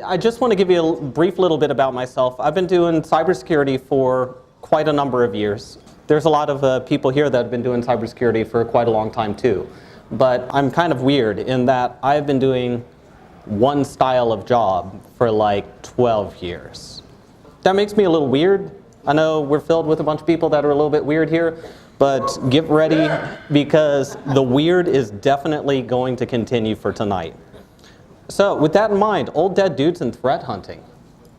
I just want to give you a brief little bit about myself. I've been doing cybersecurity for quite a number of years. There's a lot of people here that have been doing cybersecurity for quite a long time too. But I'm kind of weird in that I've been doing one style of job for like 12 years. That makes me a little weird. I know we're filled with a bunch of people that are a little bit weird here, but get ready because the weird is definitely going to continue for tonight. So with that in mind, old dead dudes and threat hunting.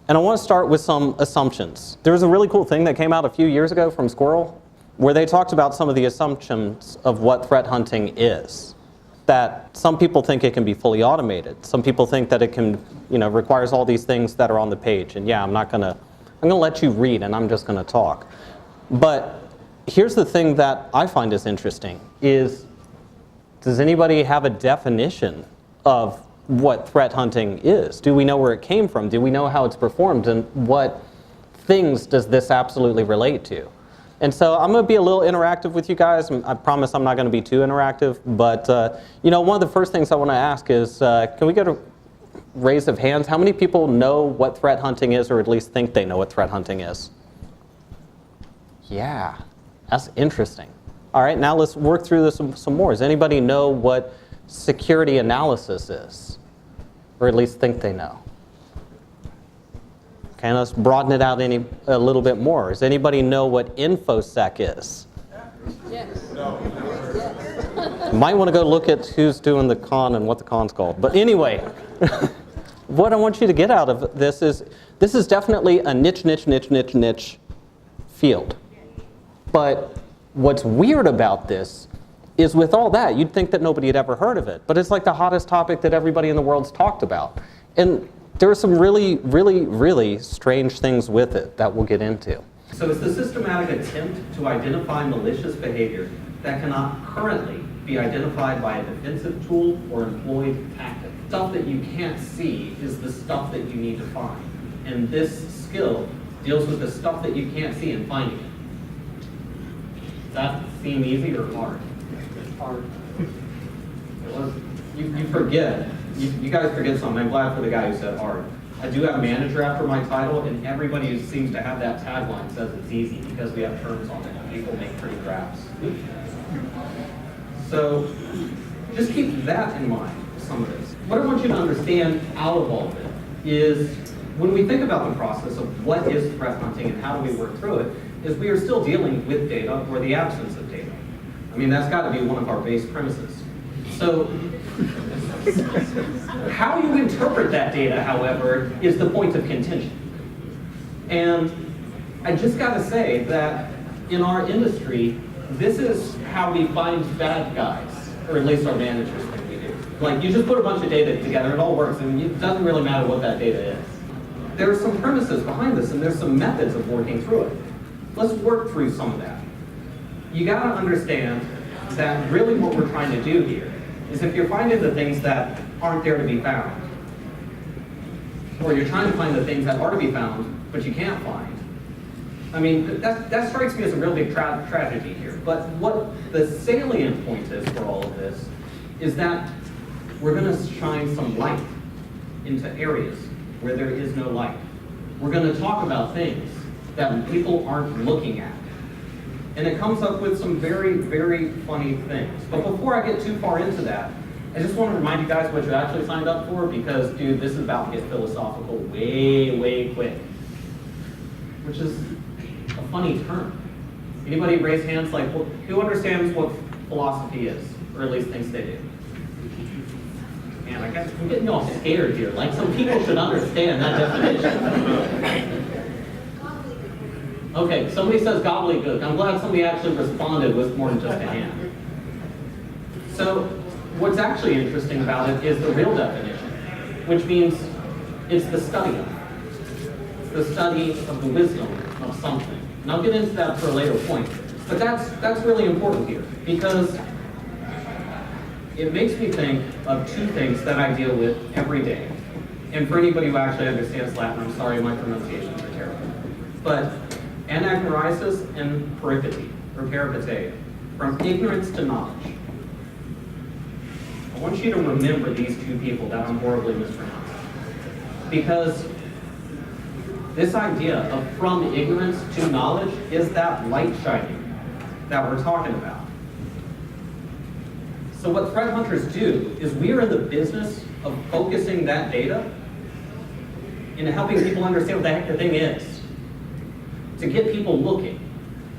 And I want to start with some assumptions. There was a really cool thing that came out a few years ago from Squirrel where they talked about some of the assumptions of what threat hunting is. That some people think it can be fully automated. Some people think that it can, requires all these things that are on the page. And yeah, I'm going to let you read and I'm just going to talk. But here's the thing that I find is interesting is, does anybody have a definition of what threat hunting is? Do we know where it came from? Do we know how it's performed? And what things does this absolutely relate to? And so I'm going to be a little interactive with you guys. I promise I'm not going to be too interactive. But one of the first things I want to ask is, can we get a raise of hands? How many people know what threat hunting is, or at least think they know what threat hunting is? Yeah, that's interesting. All right, now let's work through this some more. Does anybody know what security analysis is, or at least think they know? Okay, let's broaden it out a little bit more. Does anybody know what InfoSec is? Yes. No. Might want to go look at who's doing the con and what the con's called. But anyway, what I want you to get out of this is definitely a niche field. But what's weird about this is with all that, you'd think that nobody had ever heard of it. But it's like the hottest topic that everybody in the world's talked about. And there are some really strange things with it that we'll get into. So it's the systematic attempt to identify malicious behavior that cannot currently be identified by a defensive tool or employed tactic. Stuff that you can't see is the stuff that you need to find. And this skill deals with the stuff that you can't see and finding it. Does that seem easy or hard? Hard. You forget. You guys forget something. I'm glad for the guy who said hard. I do have manager after my title, and everybody who seems to have that tagline says it's easy because we have terms on it. People make pretty graphs. So just keep that in mind, some of this. What I want you to understand out of all of it is when we think about the process of what is threat hunting and how do we work through it, is we are still dealing with data or the absence of data. I mean, that's got to be one of our base premises. So how you interpret that data, however, is the point of contention. And I just got to say that in our industry, this is how we find bad guys, or at least our managers think we do. Like, you just put a bunch of data together, it all works, and it doesn't really matter what that data is. There are some premises behind this, and there's some methods of working through it. Let's work through some of that. You got to understand that really what we're trying to do here is if you're finding the things that aren't there to be found, or you're trying to find the things that are to be found, but you can't find, I mean, that strikes me as a real big tragedy here. But what the salient point is for all of this is that we're going to shine some light into areas where there is no light. We're going to talk about things that people aren't looking at. And it comes up with some very funny things. But before I get too far into that, I just want to remind you guys what you actually signed up for, because, dude, this is about to get philosophical way quick. Which is a funny term. Anybody raise hands like, well, who understands what philosophy is, or at least thinks they do? Man, I'm getting all scared here. Like, some people should understand that definition. Okay, somebody says gobbledygook. I'm glad somebody actually responded with more than just a hand. So what's actually interesting about it is the real definition, which means it's the study of it. It's the study of the wisdom of something. And I'll get into that for a later point. But that's really important here, because it makes me think of two things that I deal with every day. And for anybody who actually understands Latin, I'm sorry, my pronunciations are terrible. But anagnorisis and peripety, or peripeteia, from ignorance to knowledge. I want you to remember these two people that I'm horribly mispronouncing. Because this idea of from ignorance to knowledge is that light shining that we're talking about. So what threat hunters do is we are in the business of focusing that data into helping people understand what the heck the thing is. To get people looking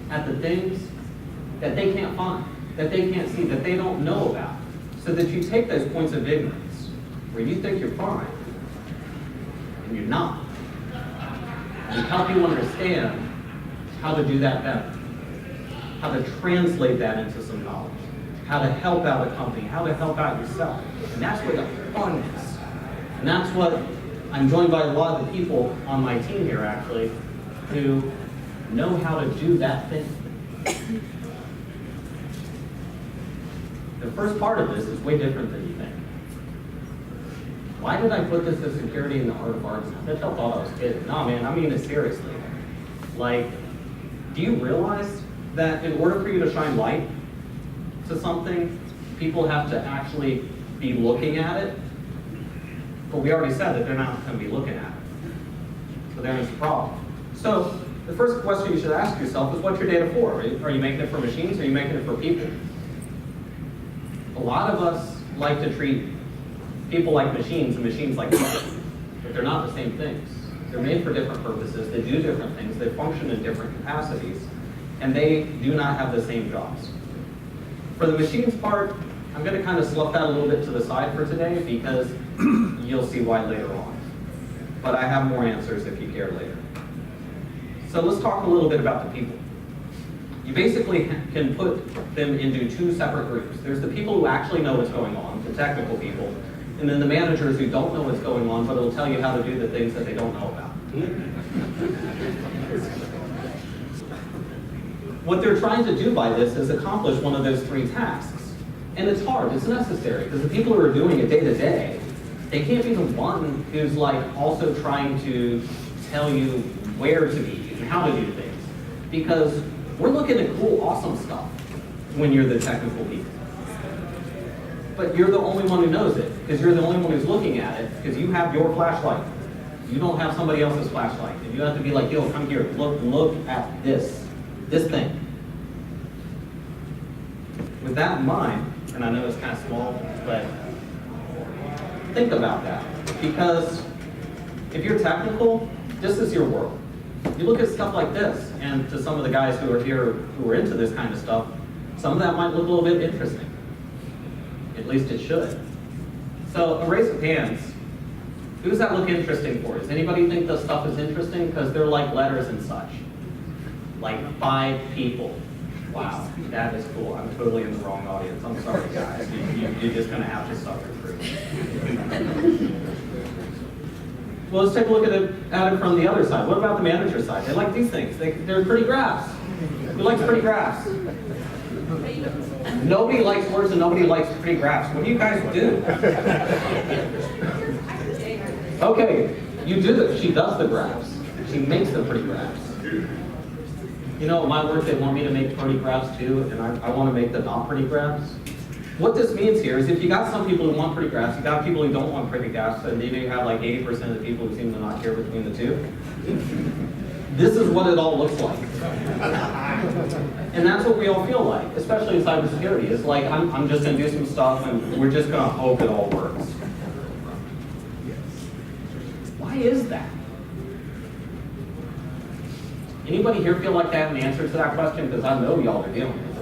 at the things that they can't find, that they can't see, that they don't know about. So that you take those points of ignorance where you think you're fine, and you're not. And help you understand how to do that better, how to translate that into some knowledge, how to help out a company, how to help out yourself. And that's where the fun is. And that's what I'm joined by a lot of the people on my team here, actually, who know how to do that thing. The first part of this is way different than you think. Why did I put this as security in the art of arts? I thought I was kidding. No, man, I mean it seriously. Like, do you realize that in order for you to shine light to something, people have to actually be looking at it? But we already said that they're not going to be looking at it. So there's the problem. So the first question you should ask yourself is, what's your data for? Are you making it for machines, or are you making it for people? A lot of us like to treat people like machines and machines like people, but they're not the same things. They're made for different purposes, they do different things, they function in different capacities, and they do not have the same jobs. For the machines part, I'm going to kind of slough that a little bit to the side for today because you'll see why later on. But I have more answers if you care later. So let's talk a little bit about the people. You basically can put them into two separate groups. There's the people who actually know what's going on, the technical people, and then the managers who don't know what's going on, but it'll tell you how to do the things that they don't know about. What they're trying to do by this is accomplish one of those three tasks. And it's hard, it's necessary, because the people who are doing it day to day, they can't be the one who's like also trying to tell you where to be and how to do things. Because we're looking at cool, awesome stuff when you're the technical people. But you're the only one who knows it, because you're the only one who's looking at it, because you have your flashlight. You don't have somebody else's flashlight. And you have to be like, yo, come here, look at this thing. With that in mind, and I know it's kind of small, but think about that. Because if you're technical, this is your world. You look at stuff like this, and to some of the guys who are here who are into this kind of stuff, some of that might look a little bit interesting. At least it should. So a raise of hands. Who does that look interesting for? Does anybody think this stuff is interesting? Because they're like letters and such. Like 5 people. Wow, that is cool. I'm totally in the wrong audience. I'm sorry, guys. You're just going to have to suffer through it. Well, let's take a look at it from the other side. What about the manager side? They like these things. They're pretty graphs. Who likes pretty graphs? Nobody likes words and nobody likes pretty graphs. What do you guys do? Okay, you do that. She does the graphs. She makes the pretty graphs. You know, at my work, they want me to make pretty graphs too, and I want to make the not pretty graphs. What this means here is if you got some people who want pretty graphs, you got people who don't want pretty graphs, and maybe you have like 80% of the people who seem to not care between the two. This is what it all looks like. And that's what we all feel like, especially in cybersecurity. It's like, I'm just going to do some stuff, and we're just going to hope it all works. Why is that? Anybody here feel like they have an answer to that question? Because I know y'all are dealing with it.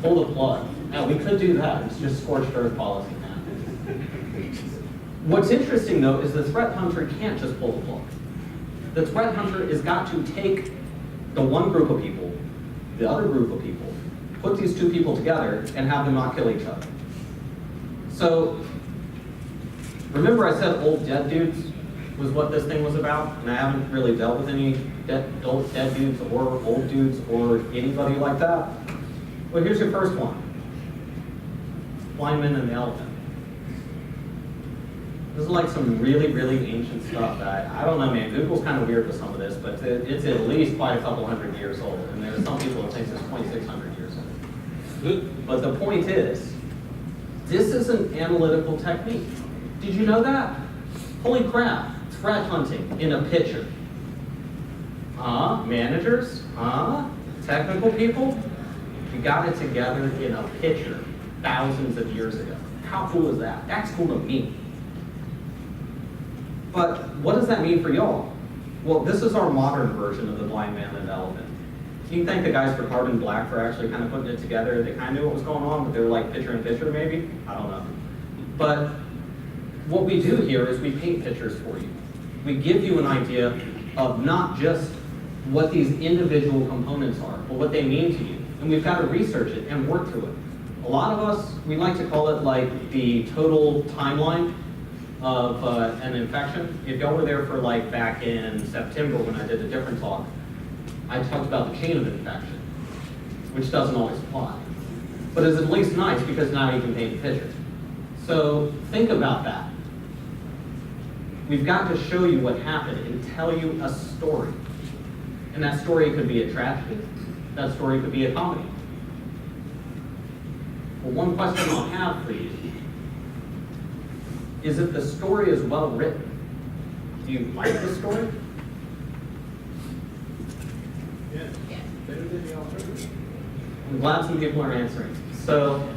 Pull the plug. Now, we could do that. It's just scorched earth policy now. What's interesting, though, is the threat hunter can't just pull the plug. The threat hunter has got to take the one group of people, the other group of people, put these two people together, and have them not kill each other. So, remember I said old dead dudes was what this thing was about? And I haven't really dealt with any dead dudes or old dudes or anybody like that. Well, here's your first one. Blind men and the elephant. This is like some really, really ancient stuff that, I don't know, man, Google's kind of weird with some of this, but it's at least quite a couple hundred years old. And there are some people that think it's 2,600 years old. But the point is, This is an analytical technique. Did you know that? Holy crap, threat hunting in a picture. Managers? Technical people? You got it together in a picture thousands of years ago. How cool is that? That's cool to me. But what does that mean for y'all? Well, this is our modern version of the blind man and elephant. You can thank the guys for Carbon Black for actually kind of putting it together. They kind of knew what was going on, but they were like picture in picture maybe? I don't know. But what we do here is we paint pictures for you. We give you an idea of not just what these individual components are, but what they mean to you. And we've got to research it and work through it. A lot of us, we like to call it like the total timeline of an infection. If y'all were there for like back in September when I did a different talk, I talked about the chain of infection, which doesn't always apply. But it's at least nice because now you can paint a picture. So think about that. We've got to show you what happened and tell you a story. And that story could be a tragedy. That story could be a comedy. Well, one question I'll have for you is if the story is well written. Do you like the story? Yes. Better than the alternative. I'm glad some people are answering. So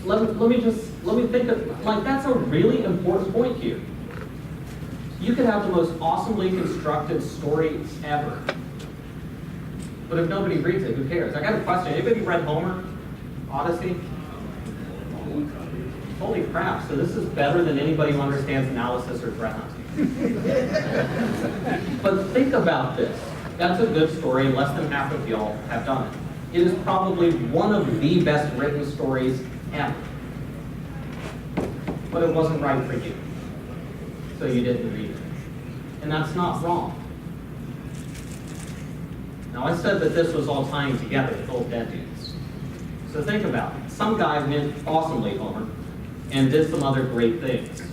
let me think of, like, that's a really important point here. You could have the most awesomely constructed story ever. But if nobody reads it, who cares? I got a question. Anybody read Homer? Odyssey? Holy crap, so this is better than anybody who understands analysis or threat hunting. But think about this. That's a good story, and less than half of y'all have done it. It is probably one of the best written stories ever. But it wasn't right for you. So you didn't read it. And that's not wrong. Now I said that this was all tying together with old dead dudes. So think about it. Some guy went awesomely, Homer, and did some other great things.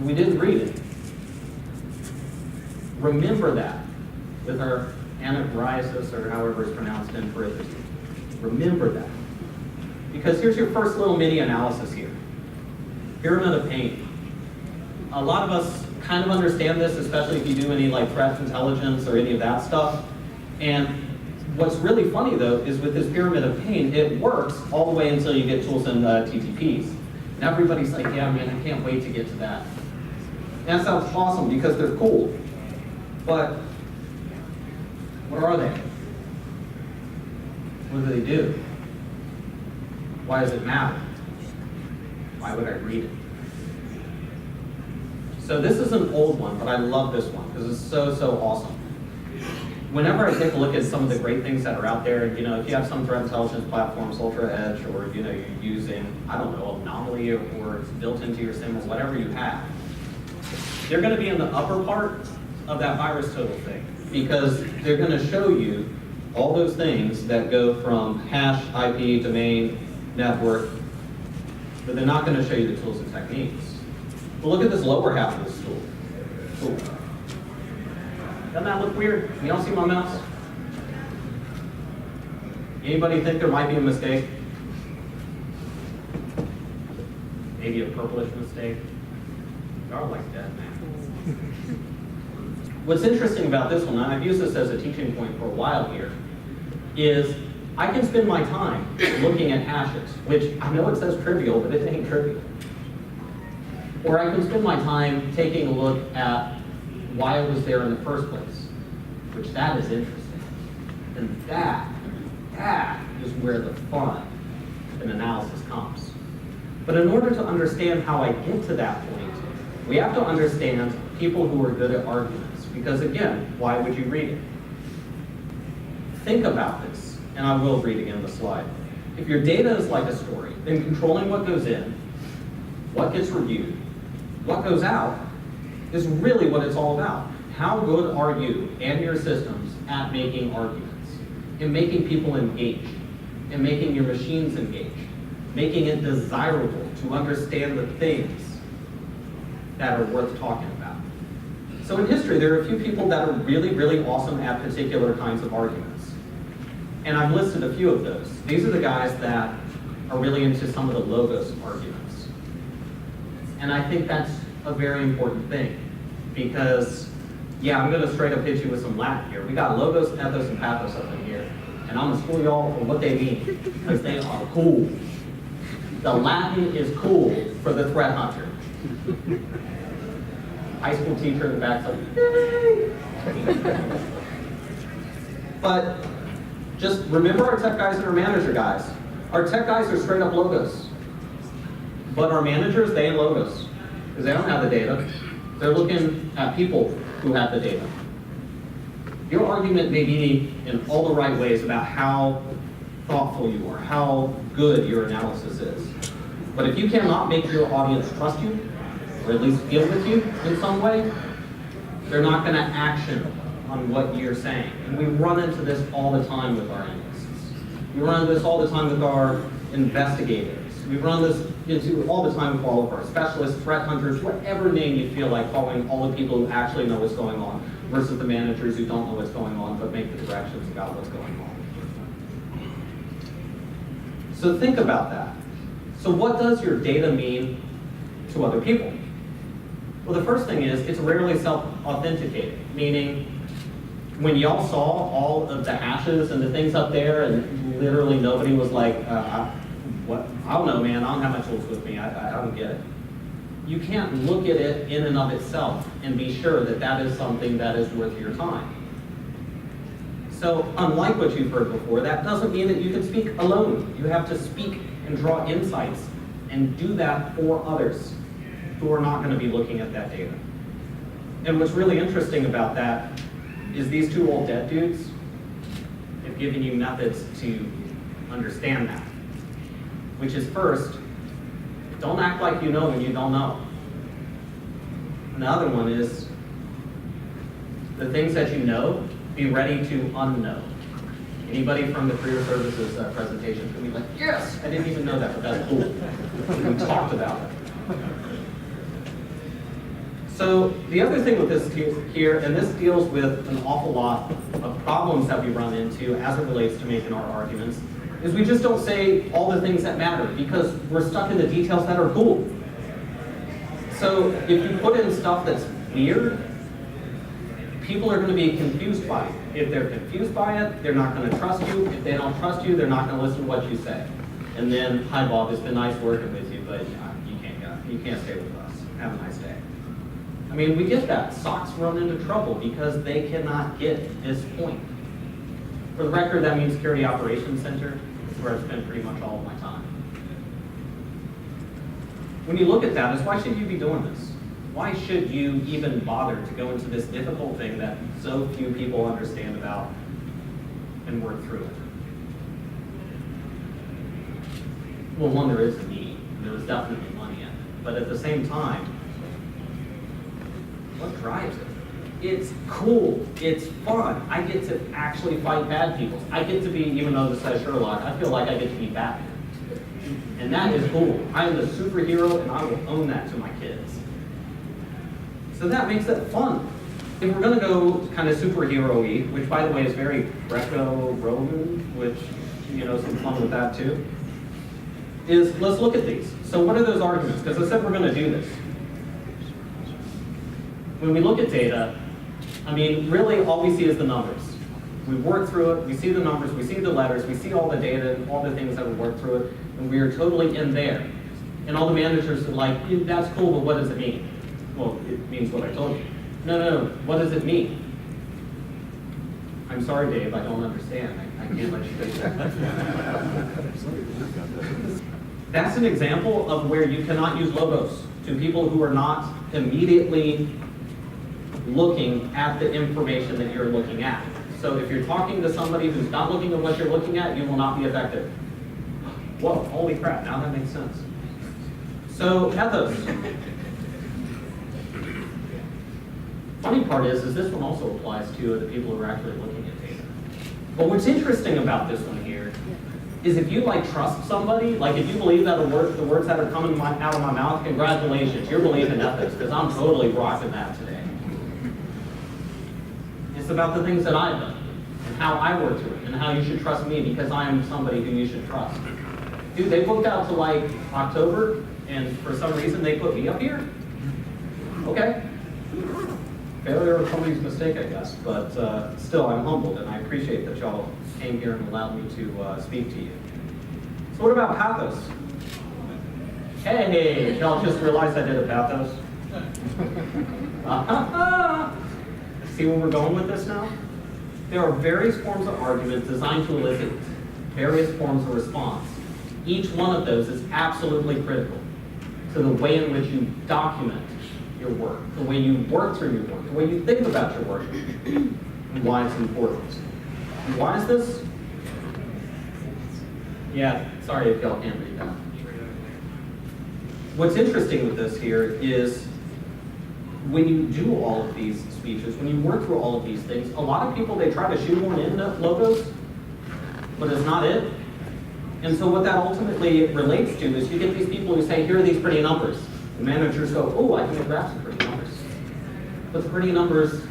We didn't read it. Remember that with our anaphylaxis, or however it's pronounced in parentheses. Remember that. Because here's your first little mini analysis here. Pyramid of pain. A lot of us kind of understand this, especially if you do any like threat intelligence or any of that stuff. And what's really funny though is with this pyramid of pain, it works all the way until you get tools and TTPs. And everybody's like, yeah, man, I can't wait to get to that. And that sounds awesome because they're cool. But what are they? What do they do? Why does it matter? Why would I read it? So this is an old one, but I love this one because it's so, so awesome. Whenever I take a look at some of the great things that are out there, if you have some threat intelligence platforms, Ultra Edge, or you're using, I don't know, Anomaly, or it's built into your SIM, or whatever you have, they're going to be in the upper part of that virus total thing because they're going to show you all those things that go from hash, IP, domain, network, but they're not going to show you the tools and techniques. But look at this lower half of this tool. Cool. Doesn't that look weird? Can y'all see my mouse? Anybody think there might be a mistake? Maybe a purplish mistake? Y'all like that, man. What's interesting about this one, and I've used this as a teaching point for a while here, is I can spend my time looking at hashes, which I know it says trivial, but it ain't trivial. Or I can spend my time taking a look at why it was there in the first place, which that is interesting. And that is where the fun and analysis comes. But in order to understand how I get to that point, we have to understand people who are good at arguments. Because again, why would you read it? Think about this, and I will read again the slide. If your data is like a story, then controlling what goes in, what gets reviewed, what goes out, is really what it's all about. How good are you and your systems at making arguments, in making people engaged, in making your machines engaged, making it desirable to understand the things that are worth talking about. So in history, there are a few people that are really, really awesome at particular kinds of arguments. And I've listed a few of those. These are the guys that are really into some of the logos arguments. And I think that's a very important thing because, yeah, I'm going to straight up hit you with some Latin here. We got logos, ethos, and pathos up in here. And I'm going to school y'all for what they mean because they are cool. The Latin is cool for the threat hunter. High school teacher in the back's like, yay! But just remember our tech guys and our manager guys. Our tech guys are straight up logos. But our managers, they ain't logos. Because they don't have the data. They're looking at people who have the data. Your argument may be in all the right ways about how thoughtful you are, how good your analysis is. But if you cannot make your audience trust you, or at least deal with you in some way, they're not going to action on what you're saying. And we run into this all the time with our analysts. We run into this all the time with our investigators. We run this into all the time with all of our specialists, threat hunters, whatever name you feel like calling all the people who actually know what's going on versus the managers who don't know what's going on but make the directions about what's going on. So think about that. So what does your data mean to other people? Well, the first thing is it's rarely self-authenticated, meaning when y'all saw all of the hashes and the things up there and literally nobody was like, what? I don't know, man, I don't have my tools with me, I don't get it. You can't look at it in and of itself and be sure that that is something that is worth your time. So unlike what you've heard before, that doesn't mean that you can speak alone. You have to speak and draw insights and do that for others who are not going to be looking at that data. And what's really interesting about that is these two old dead dudes have given you methods to understand that. Which is first, don't act like you know when you don't know. And the other one is, the things that you know, be ready to unknow. Anybody from the career services presentation is going to be like, yes, I didn't even know that, but that's cool. We talked about it. So the other thing with this here, and this deals with an awful lot of problems that we run into as it relates to making our arguments, is we just don't say all the things that matter because we're stuck in the details that are cool. So if you put in stuff that's weird, people are going to be confused by it. If they're confused by it, they're not going to trust you. If they don't trust you, they're not going to listen to what you say. And then, hi Bob, it's been nice working with you, but you can't go. You can't stay with us. Have a nice day. I mean, we get that. SOCs run into trouble because they cannot get this point. For the record, that means Security Operations Center. It's where I spend pretty much all of my time. When you look at that, is why should you be doing this? Why should you even bother to go into this difficult thing that so few people understand about and work through it? Well, one, there is a need. There is definitely money in it. But at the same time, what drives it? It's cool. It's fun. I get to actually fight bad people. I get to be, even though this says Sherlock, I feel like I get to be Batman. And that is cool. I am the superhero and I will own that to my kids. So that makes it fun. If we're going to go kind of superhero-y, which by the way is very Greco-Roman, which, you know, some fun with that too, is let's look at these. So what are those arguments? Because I said we're going to do this. When we look at data, I mean, really all we see is the numbers. We work through it, we see the numbers, we see the letters, we see all the data, and all the things that we work through it, and we are totally in there. And all the managers are like, that's cool, but what does it mean? Well, it means what I told you. No, what does it mean? I'm sorry, Dave, I don't understand. I can't let you fix that. That's an example of where you cannot use logos to people who are not immediately looking at the information that you're looking at. So if you're talking to somebody who's not looking at what you're looking at, you will not be effective. Whoa, holy crap, now that makes sense. So ethos. Funny part is this one also applies to the people who are actually looking at data. But what's interesting about this one here is if you like trust somebody, like if you believe that the words that are coming out of my mouth, congratulations, you're believing ethics, because I'm totally rocking that today. It's about the things that I've done, and how I work through it, and how you should trust me because I am somebody who you should trust. Dude, they booked out to like October, and for some reason they put me up here? Okay. Failure of somebody's mistake, I guess, but still, I'm humbled, and I appreciate that y'all came here and allowed me to speak to you. So what about pathos? Hey, y'all just realized I did a pathos? See where we're going with this now? There are various forms of argument designed to elicit various forms of response. Each one of those is absolutely critical to the way in which you document your work, the way you work through your work, the way you think about your work, and why it's important. And why is this? Yeah, sorry if y'all can't read that. What's interesting with this here is when you do all of these speeches, when you work through all of these things, a lot of people, they try to shoehorn in logos, but it's not it. And so what that ultimately relates to is you get these people who say, here are these pretty numbers. The managers go, oh, I can get graphs of pretty numbers. But the pretty numbers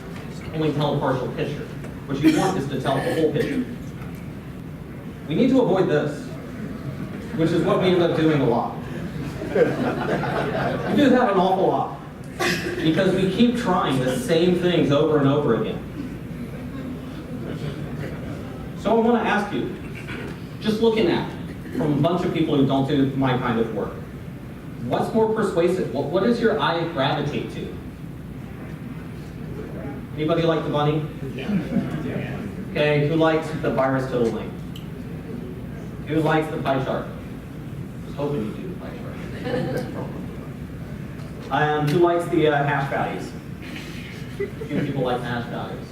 only tell a partial picture. What you want is to tell the whole picture. We need to avoid this, which is what we end up doing a lot. We do that an awful lot. Because we keep trying the same things over and over again. So I want to ask you, just looking at it from a bunch of people who don't do my kind of work, what's more persuasive? What does your eye gravitate to? Anybody like the bunny? Okay, who likes the virus total length? Who likes the pie chart? I was hoping you do the pie chart. Who likes the hash values? A few people like hash values.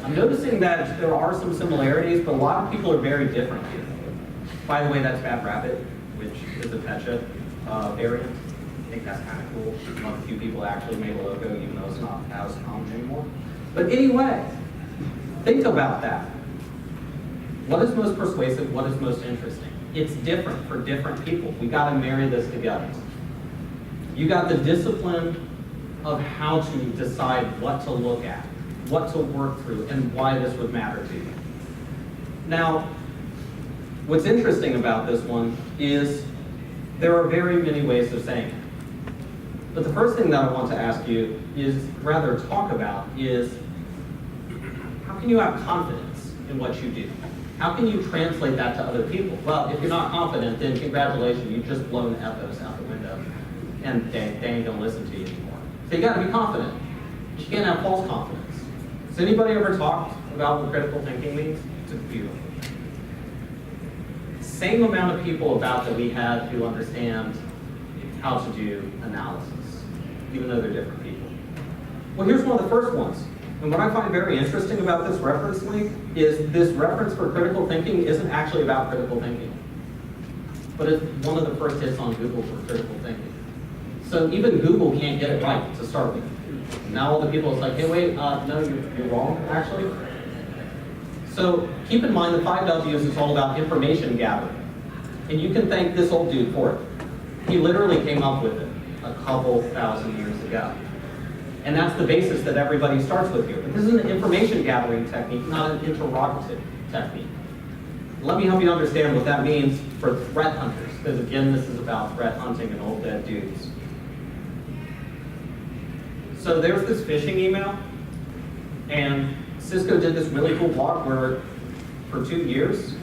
I'm noticing that there are some similarities, but a lot of people are very different here. By the way, that's Bad Rabbit, which is a Pecha variant. I think that's kind of cool. A few people actually made a logo, even though it's not as common anymore. But anyway, think about that. What is most persuasive? What is most interesting? It's different for different people. We got to marry this together. You got the discipline of how to decide what to look at, what to work through, and why this would matter to you. Now, what's interesting about this one is there are very many ways of saying it. But the first thing that I want to ask you is, rather talk about, is how can you have confidence in what you do? How can you translate that to other people? Well, if you're not confident, then congratulations, you've just blown the ethos out the window. And they ain't gonna listen to you anymore. So you gotta be confident. You can't have false confidence. Has anybody ever talked about what critical thinking means? It's a beautiful thing. Same amount of people about that we have who understand how to do analysis, even though they're different people. Well, here's one of the first ones. And what I find very interesting about this reference link is this reference for critical thinking isn't actually about critical thinking. But it's one of the first hits on Google for critical thinking. So even Google can't get it right to start with. Now all the people, it's like, hey, wait, no, you're wrong, actually. So keep in mind the 5 W's is all about information gathering. And you can thank this old dude for it. He literally came up with it a couple thousand years ago. And that's the basis that everybody starts with here. But this is an information gathering technique, not an interrogative technique. Let me help you understand what that means for threat hunters, because again, this is about threat hunting and old dead dudes. So there's this phishing email, and Cisco did this really cool blog where for 2 years,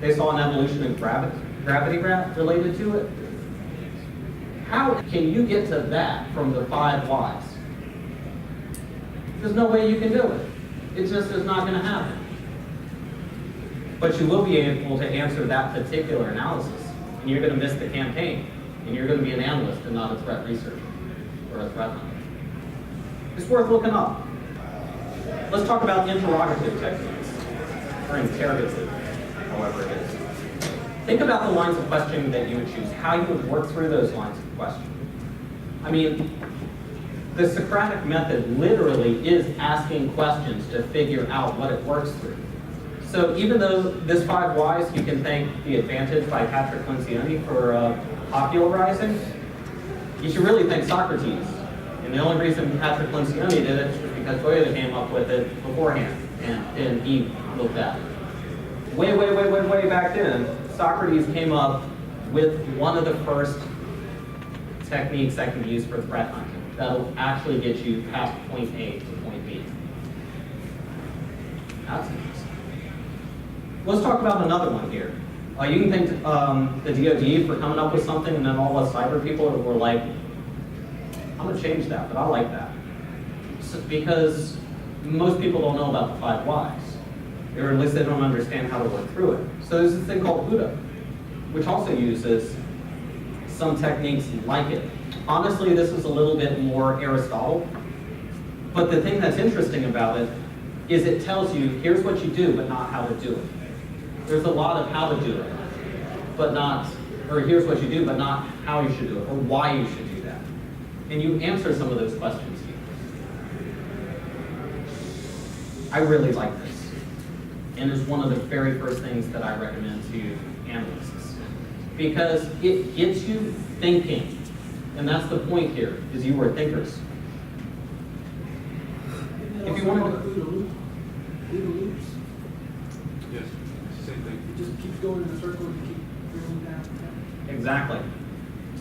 they saw an evolution in gravity related to it. How can you get to that from the 5 whys? There's no way you can do it. It just is not going to happen. But you will be able to answer that particular analysis, and you're going to miss the campaign, and you're going to be an analyst and not a threat researcher or a threat hunter. It's worth looking up. Let's talk about interrogative techniques, or interrogative, however it is. Think about the lines of questioning that you would choose, how you would work through those lines of questioning. I mean, the Socratic method literally is asking questions to figure out what it works through. So even though this 5 whys, you can thank The Advantage by Patrick Lencioni for popularizing, you should really thank Socrates. And the only reason Patrick Lencioni did it was because Toyota came up with it beforehand, and he looked at it. Way back then, Socrates came up with one of the first techniques that can be used for threat hunting that'll actually get you past point A to point B. That's interesting. Let's talk about another one here. You can thank the DoD for coming up with something, and then all us cyber people were like, I'm going to change that, but I like that. So, because most people don't know about the 5 whys, or at least they don't understand how to work through it. So there's this thing called UDA, which also uses some techniques like it. Honestly, this is a little bit more Aristotle, but the thing that's interesting about it is it tells you, here's what you do, but not how to do it. There's a lot of how to do it, but not, or here's what you do, but not how you should do it, or why you should do that. And you answer some of those questions here. I really like this. And it's one of the very first things that I recommend to analysts. Because it gets you thinking. And that's the point here, is you are thinkers. If you want to loops. Yes, same thing. It just keeps going in a circle and keep drilling down. Exactly.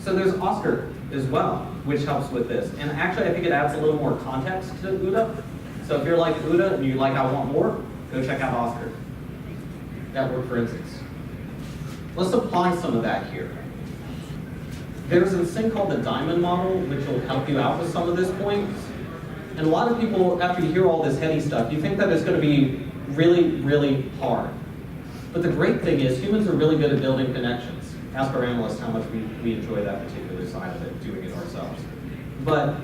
So there's Oscar as well, which helps with this. And actually, I think it adds a little more context to UDA. So if you're like UDA and you're like, I want more, go check out Oscar. Network forensics. Let's apply some of that here. There's this thing called the diamond model, which will help you out with some of this points. And a lot of people, after you hear all this heady stuff, you think that it's going to be really, really hard. But the great thing is humans are really good at building connections. Ask our analysts how much we enjoy that particular side of it, doing it ourselves. But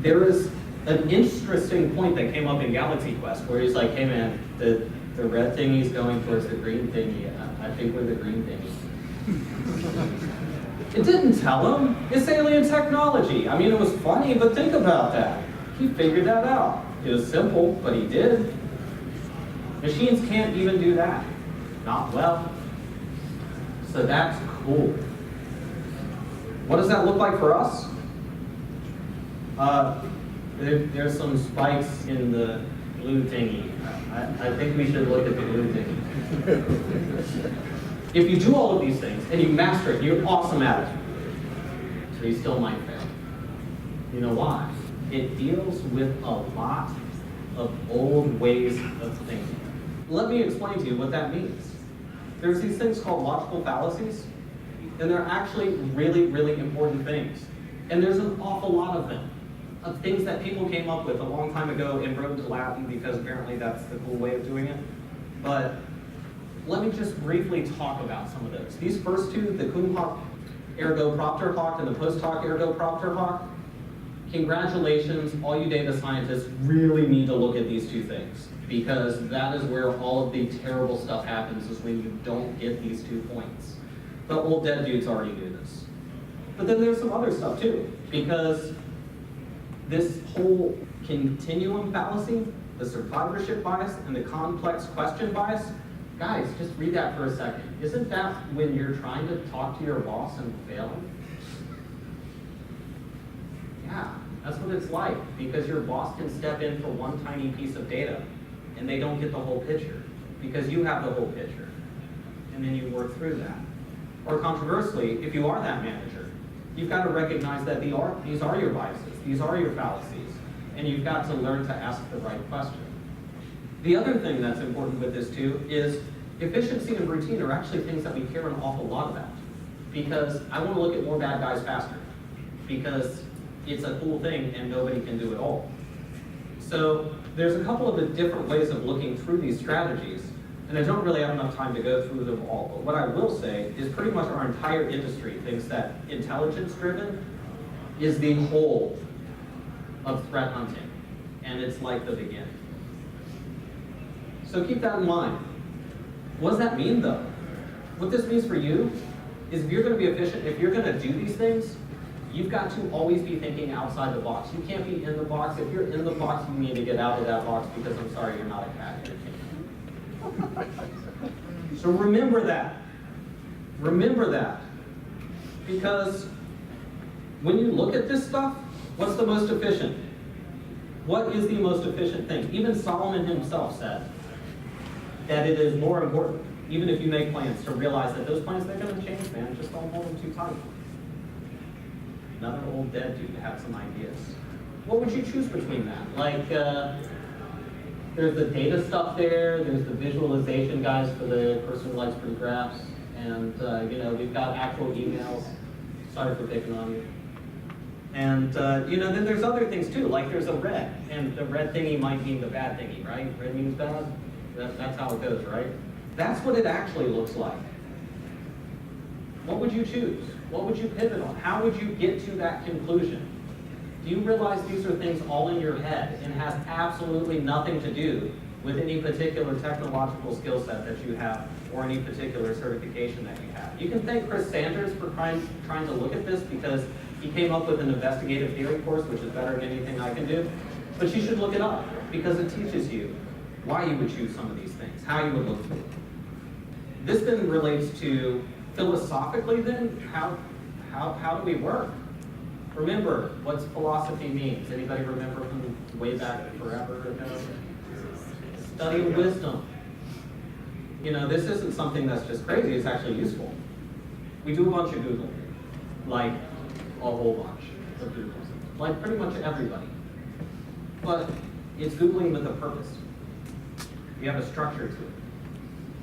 there is an interesting point that came up in Galaxy Quest where he's like, hey man, the red thingy's going towards the green thingy. I think we're the green thingy. It didn't tell him. It's alien technology. I mean, it was funny, but think about that. He figured that out. It was simple, but he did. Machines can't even do that. Not well. So that's cool. What does that look like for us? There's some spikes in the blue thingy. I think we should look at the blue thingy. If you do all of these things and you master it, you're awesome at it. So you still might fail. You know why? It deals with a lot of old ways of thinking. Let me explain to you what that means. There's these things called logical fallacies, and they're actually really, really important things. And there's an awful lot of them, of things that people came up with a long time ago and wrote into Latin because apparently that's the cool way of doing it. But let me just briefly talk about some of those. These first two, the cum hoc ergo propter hoc and the post hoc ergo propter hoc, congratulations, all you data scientists really need to look at these two things, because that is where all of the terrible stuff happens, is when you don't get these 2 points. The old dead dudes already knew this. But then there's some other stuff too, because this whole continuum fallacy, the survivorship bias, and the complex question bias, guys, just read that for a second. Isn't that when you're trying to talk to your boss and failing? Yeah, that's what it's like, because your boss can step in for one tiny piece of data and they don't get the whole picture because you have the whole picture, and then you work through that. Or controversially, if you are that manager, you've got to recognize that these are your biases, these are your fallacies, and you've got to learn to ask the right question. The other thing that's important with this too is efficiency and routine are actually things that we care an awful lot about, because I want to look at more bad guys faster, because it's a cool thing and nobody can do it all. So there's a couple of different ways of looking through these strategies, and I don't really have enough time to go through them all. But what I will say is pretty much our entire industry thinks that intelligence-driven is the whole of threat hunting, and it's like the beginning. So keep that in mind. What does that mean though? What this means for you is if you're going to be efficient, if you're going to do these things, you've got to always be thinking outside the box. You can't be in the box. If you're in the box, you need to get out of that box, because I'm sorry, you're not a cat, you're a king. So remember that. Remember that. Because when you look at this stuff, what's the most efficient? What is the most efficient thing? Even Solomon himself said that it is more important even if you make plans, to realize that those plans, they're gonna change, man, just don't hold them too tight. Another old dead dude had some ideas. What would you choose between that? Like, there's the data stuff there, there's the visualization guys for the person who likes pretty graphs, and you know, we've got actual emails. Sorry for picking on you. And you know, then there's other things too, like there's a red, and the red thingy might mean the bad thingy, right? Red means bad, that's how it goes, right? That's what it actually looks like. What would you choose? What would you pivot on? How would you get to that conclusion? Do you realize these are things all in your head and has absolutely nothing to do with any particular technological skill set that you have or any particular certification that you have? You can thank Chris Sanders for trying to look at this, because he came up with an investigative theory course, which is better than anything I can do. But you should look it up, because it teaches you why you would choose some of these things, how you would look through it. This then relates to philosophically then, how do we work? Remember what philosophy means. Anybody remember from way back forever ago? Study of wisdom. You know, this isn't something that's just crazy, it's actually useful. We do a bunch of Google, like a whole bunch of Google, like pretty much everybody. But it's Googling with a purpose. We have a structure to it.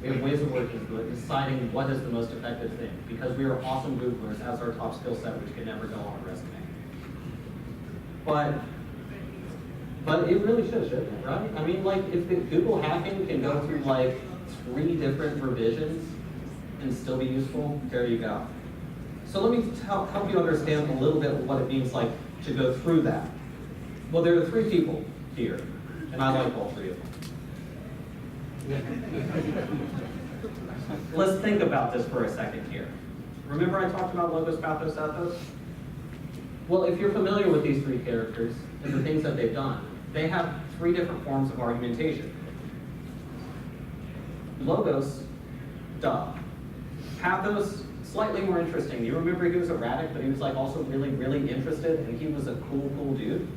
We have ways of working through it, deciding what is the most effective thing, because we are awesome Googlers as our top skill set, which can never go on a resume. But it really shouldn't it, right? I mean, like, if the Google hacking can go through like 3 different revisions and still be useful, there you go. So let me help you understand a little bit what it means like to go through that. Well, there are 3 people here, and I like all 3 of them. Let's think about this for a second here. Remember I talked about logos, pathos, ethos? Well, if you're familiar with these 3 characters and the things that they've done, they have 3 different forms of argumentation. Logos, duh. Pathos, slightly more interesting. You remember he was erratic, but he was like also really, really interested, and he was a cool dude.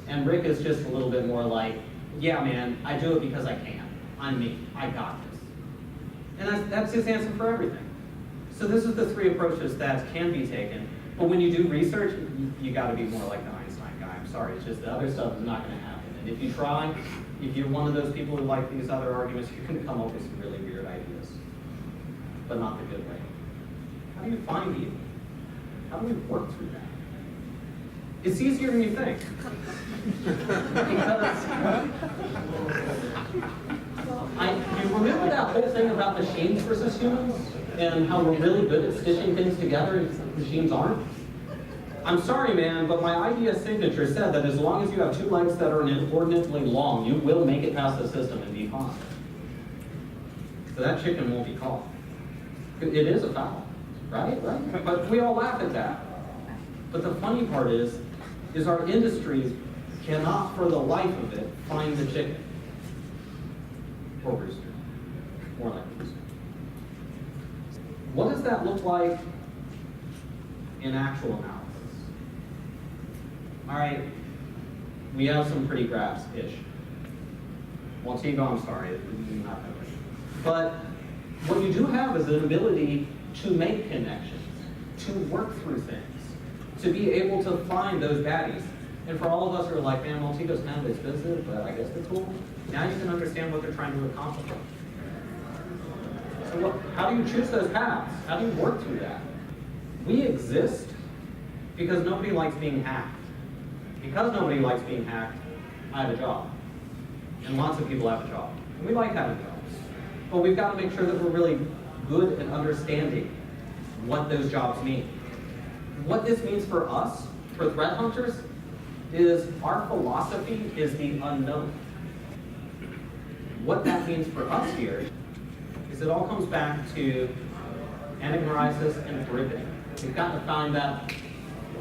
And Rick is just a little bit more like, yeah, man, I do it because I can. I'm me. I got this. And that's his answer for everything. So this is the 3 approaches that can be taken. But when you do research, you got to be more like the Einstein guy. I'm sorry, it's just the other stuff is not going to happen. And if you try, if you're one of those people who like these other arguments, you're going to come up with some really weird ideas, but not the good way. How do you find evil? How do we work through that? It's easier than you think. Because you remember that whole thing about machines versus humans? And how we're really good at stitching things together and machines aren't? I'm sorry, man, but my idea signature said that as long as you have 2 legs that are inordinately long, you will make it past the system and be fine. So that chicken won't be caught. It is a foul, right? But we all laugh at that. But the funny part is our industries cannot, for the life of it, find the chicken. Or rooster. More like rooster. What does that look like in actual analysis? All right, we have some pretty graphs-ish. Montego, I'm sorry, I'm not knowing. But what you do have is an ability to make connections, to work through things, to be able to find those baddies. And for all of us who are like, man, Montego's kind of expensive, but I guess they're cool. Now you can understand what they're trying to accomplish. So how do you choose those paths? How do you work through that? We exist because nobody likes being hacked. Because nobody likes being hacked, I have a job. And lots of people have a job. And we like having jobs. But we've got to make sure that we're really good at understanding what those jobs mean. What this means for us, for threat hunters, is our philosophy is the unknown. What that means for us here is it all comes back to anagnosis and derivative. We've got to find that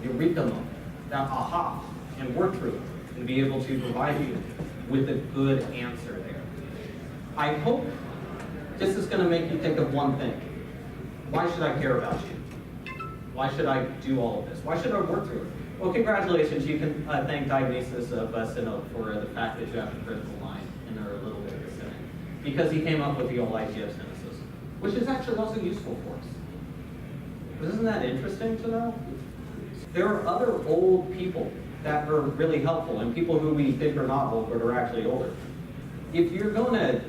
eureka moment, that aha, and work through it, and be able to provide you with a good answer there. I hope this is going to make you think of one thing. Why should I care about you? Why should I do all of this? Why should I work through it? Well, congratulations. You can thank Diagnosis of Synod for the fact that you have a critical mind and are a little bit acidic. because he came up with the old idea of cynicism, which is actually also useful for us. But isn't that interesting to know? There are other old people that are really helpful, and people who we think are not old but are actually older. If you're going to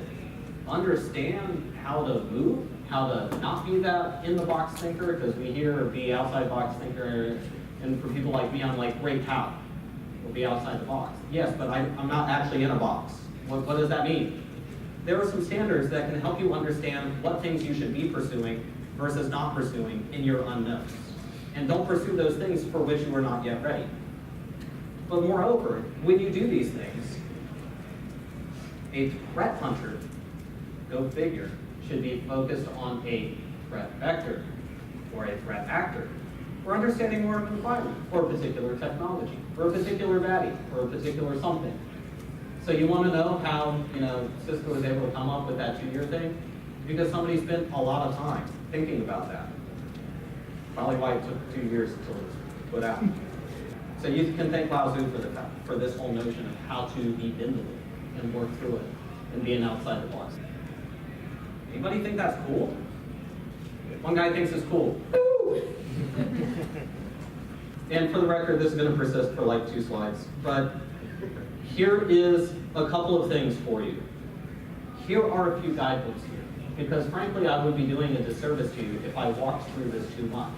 understand how to move, how to not be that in-the-box thinker, because we hear be outside-box thinker, and for people like me, I'm like, great, how? We'll be outside the box. Yes, but I'm not actually in a box. What does that mean? There are some standards that can help you understand what things you should be pursuing versus not pursuing in your unknowns. And don't pursue those things for which you are not yet ready. But moreover, when you do these things, a threat hunter, go figure, should be focused on a threat vector or a threat actor, or understanding more of an environment, or a particular technology, or a particular baddie, or a particular something. So you want to know how Cisco was able to come up with that 2-year thing? Because somebody spent a lot of time thinking about that. Probably why it took 2 years until it was put out. So you can thank Lao Tzu for this whole notion of how to be nimble and work through it and being outside the box. Anybody think that's cool? One guy thinks it's cool. And for the record, this is going to persist for like 2 slides. But here is a couple of things for you. Here are a few guidebooks here. Because frankly, I would be doing a disservice to you if I walked through this too much.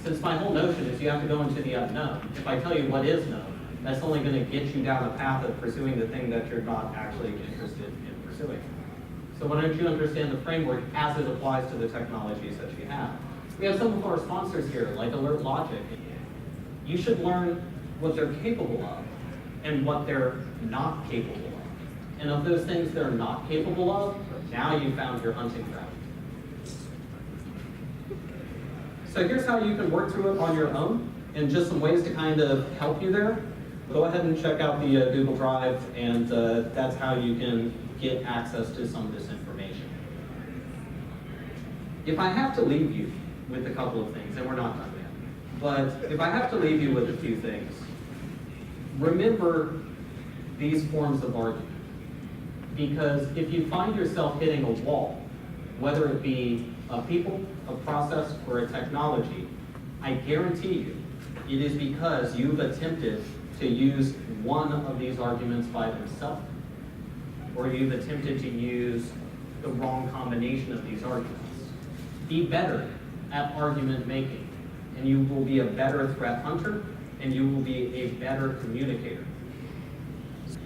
Since my whole notion is you have to go into the unknown. If I tell you what is known, that's only going to get you down a path of pursuing the thing that you're not actually interested in pursuing. So why don't you understand the framework as it applies to the technologies that you have? We have some of our sponsors here, like Alert Logic. You should learn what they're capable of and what they're not capable of. And of those things they're not capable of, now you found your hunting ground. So here's how you can work through it on your own, and just some ways to kind of help you there. Go ahead and check out the Google Drive, and that's how you can get access to some of this information. If I have to leave you with a couple of things, and we're not done yet, but if I have to leave you with a few things, remember these forms of argument. Because if you find yourself hitting a wall, whether it be a people, a process, or a technology, I guarantee you it is because you've attempted to use one of these arguments by themselves, or you've attempted to use the wrong combination of these arguments. Be better at argument making, and you will be a better threat hunter, and you will be a better communicator.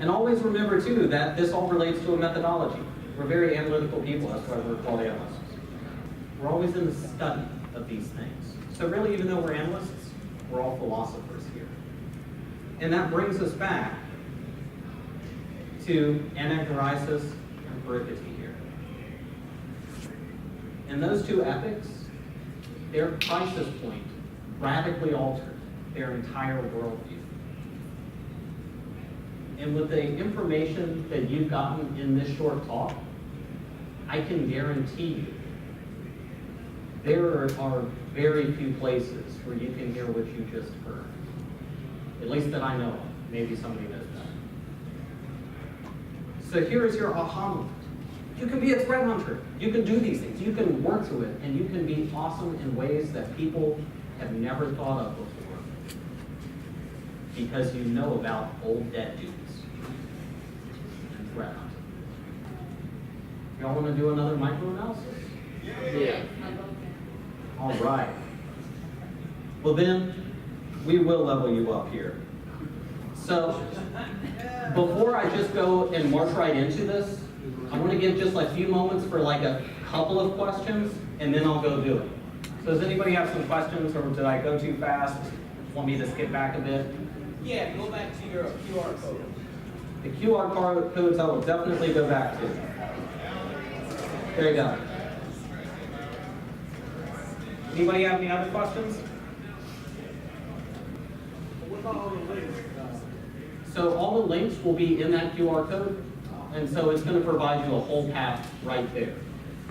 And always remember, too, that this all relates to a methodology. We're very analytical people, that's why we're quality analysts. We're always in the study of these things. So really, even though we're analysts, we're all philosophers here. And that brings us back to anagnorisis and pericity here. And those two epics, their crisis point radically altered their entire worldview. And with the information that you've gotten in this short talk, I can guarantee you there are very few places where you can hear what you just heard. At least that I know of. Maybe somebody knows that. So here is your aha moment. You can be a threat hunter. You can do these things. You can work through it, and you can be awesome in ways that people have never thought of before. Because you know about old dead dudes. Threat hunting. Y'all want to do another microanalysis? Yeah. All right. Well then, we will level you up here. So, before I just go and march right into this, I want to give just like a few moments for like a couple of questions, and then I'll go do it. So does anybody have some questions, or did I go too fast? Want me to skip back a bit? Yeah, go back to your QR code. The QR codes I will definitely go back to. There you go. Anybody have any other questions? What about all the links? So all the links will be in that QR code, and so it's going to provide you a whole path right there.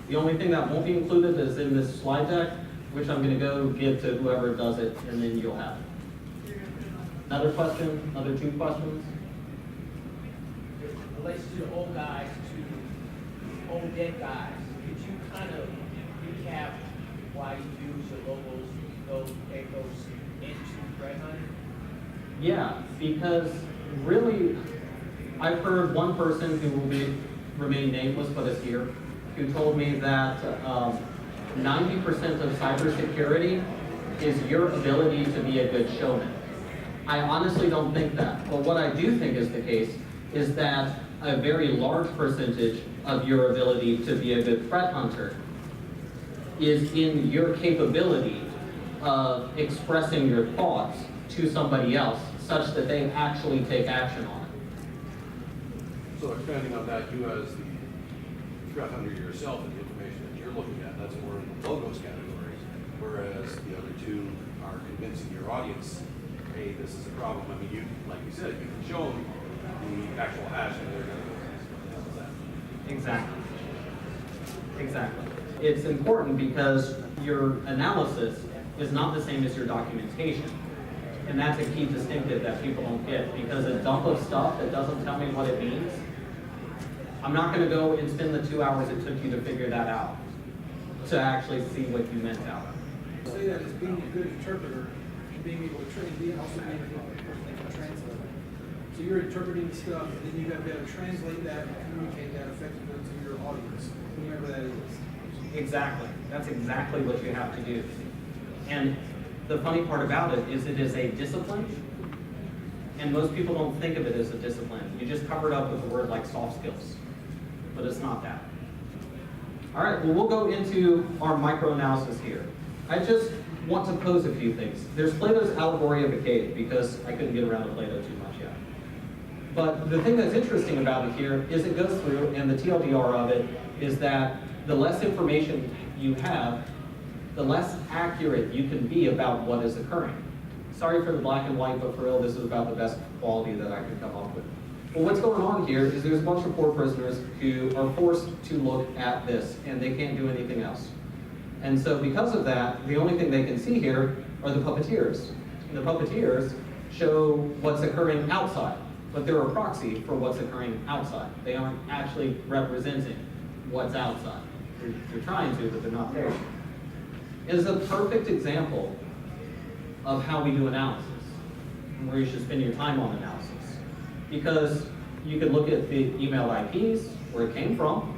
The only thing that won't be included is in this slide deck, which I'm going to go give to whoever does it, and then you'll have it. Another question? Another 2 questions? Relates to the old guys to on deck guys, could you kind of recap why you use your logos, those echoes into threat hunting? Yeah, because really, I've heard one person who will remain nameless but is here, who told me that 90% of cybersecurity is your ability to be a good showman. I honestly don't think that, but what I do think is the case is that a very large percentage of your ability to be a good threat hunter is in your capability of expressing your thoughts to somebody else such that they actually take action on it. So expanding on that, you as the threat hunter yourself and the information that you're looking at, that's more in the logos categories, whereas the other two are convincing your audience, hey, this is a problem. I mean, you, like you said, you can show them the actual hash and they're going to go, what the hell is that? Exactly. Exactly. It's important because your analysis is not the same as your documentation. And that's a key distinctive that people don't get, because a dump of stuff that doesn't tell me what it means, I'm not going to go and spend the 2 hours it took you to figure that out, to actually see what you meant out. Say that as being a good interpreter and being able to being also being a good person that can translate. So you're interpreting stuff, and then you got to be able to translate that and communicate that effectively to your audience, whoever that is. Exactly. That's exactly what you have to do. And the funny part about it is a discipline, and most people don't think of it as a discipline. You just cover it up with a word like soft skills, but it's not that. All right, well, we'll go into our microanalysis here. I just want to pose a few things. There's Plato's allegory of a cave, because I couldn't get around to Plato too much yet. But the thing that's interesting about it here is it goes through, and the TLDR of it is that the less information you have, the less accurate you can be about what is occurring. Sorry for the black and white, but for real, this is about the best quality that I could come up with. Well, what's going on here is there's a bunch of poor prisoners who are forced to look at this, and they can't do anything else. And so because of that, the only thing they can see here are the puppeteers. And the puppeteers show what's occurring outside, but they're a proxy for what's occurring outside. They aren't actually representing what's outside. They're trying to, but they're not there. It is a perfect example of how we do analysis, and where you should spend your time on analysis. Because you could look at the email IPs, where it came from,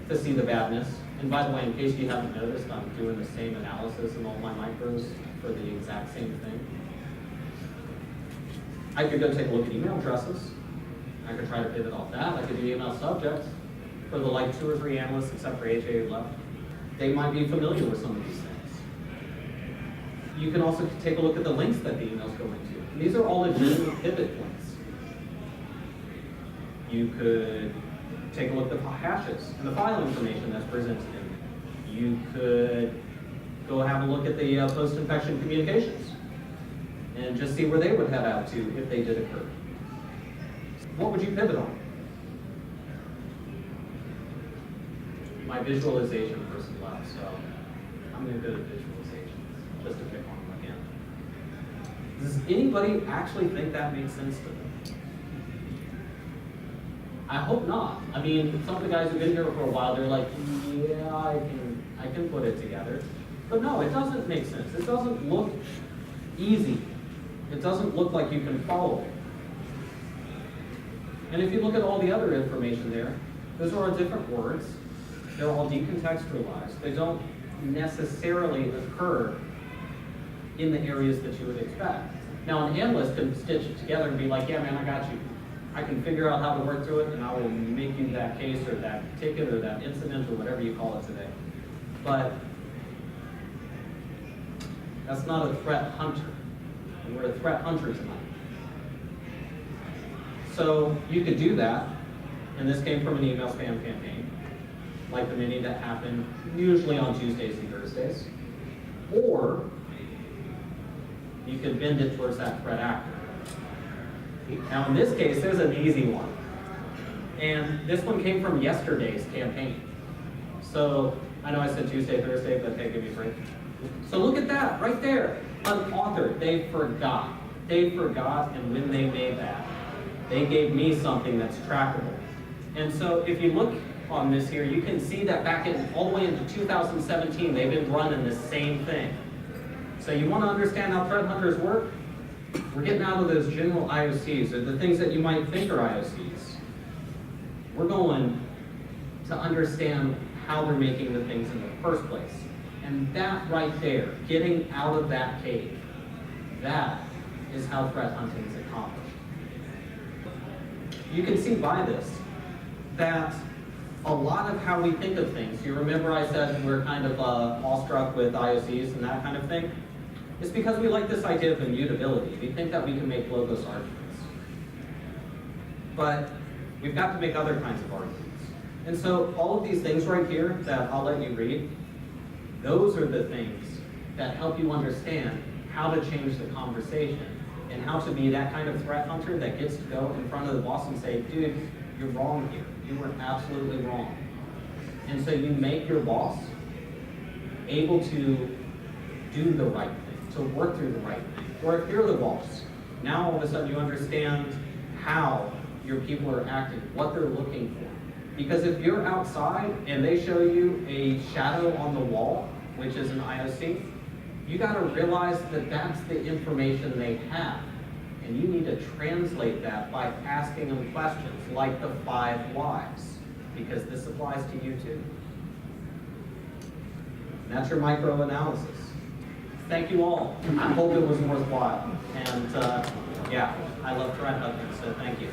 to see the badness. And by the way, in case you haven't noticed, I'm doing the same analysis in all my micros for the exact same thing. I could go take a look at email addresses. I could try to pivot off that. I could do email subjects. For the like 2 or 3 analysts, except for AJ who left, they might be familiar with some of these things. You can also take a look at the links that the emails go into. And these are all legitimate pivot points. You could take a look at the hashes and the file information that's presented in it. You could go have a look at the post-infection communications and just see where they would head out to if they did occur. What would you pivot on? My visualization person left, so I'm going to go to visualizations just to pick on them again. Does anybody actually think that makes sense to them? I hope not. I mean, some of the guys who've been here for a while, they're like, yeah, I can put it together. But no, it doesn't make sense. It doesn't look easy. It doesn't look like you can follow it. And if you look at all the other information there, those are all different words. They're all decontextualized. They don't necessarily occur in the areas that you would expect. Now, an analyst can stitch it together and be like, yeah, man, I got you. I can figure out how to work through it, and I will make you that case or that ticket or that incident or whatever you call it today. But that's not a threat hunter. And we're a threat hunter tonight. So you could do that, and this came from an email spam campaign, like the many that happen usually on Tuesdays and Thursdays. Or you could bend it towards that threat actor. Now in this case, there's an easy one. And this one came from yesterday's campaign. So I know I said Tuesday, Thursday, but hey, give me a break. So look at that right there. Unauthored, they forgot. They forgot, and when they made that, they gave me something that's trackable. And so if you look on this here, you can see that back in all the way into 2017, they've been running the same thing. So you want to understand how threat hunters work? We're getting out of those general IOCs, or the things that you might think are IOCs. We're going to understand how they're making the things in the first place. And that right there, getting out of that cave, that is how threat hunting is accomplished. You can see by this that a lot of how we think of things, you remember I said we're kind of awestruck with IOCs and that kind of thing? It's because we like this idea of immutability. We think that we can make logos arguments. But we've got to make other kinds of arguments. And so all of these things right here that I'll let you read, those are the things that help you understand how to change the conversation and how to be that kind of threat hunter that gets to go in front of the boss and say, dude, you're wrong here. You were absolutely wrong. And so you make your boss able to do the right thing, to work through the right thing. Or if you're the boss, now all of a sudden you understand how your people are acting, what they're looking for. Because if you're outside and they show you a shadow on the wall, which is an IOC, you gotta realize that that's the information they have. And you need to translate that by asking them questions like the 5 whys, because this applies to you too. And that's your micro-analysis. Thank you all. I hope it was worthwhile. And yeah, I love threat hunting, so thank you.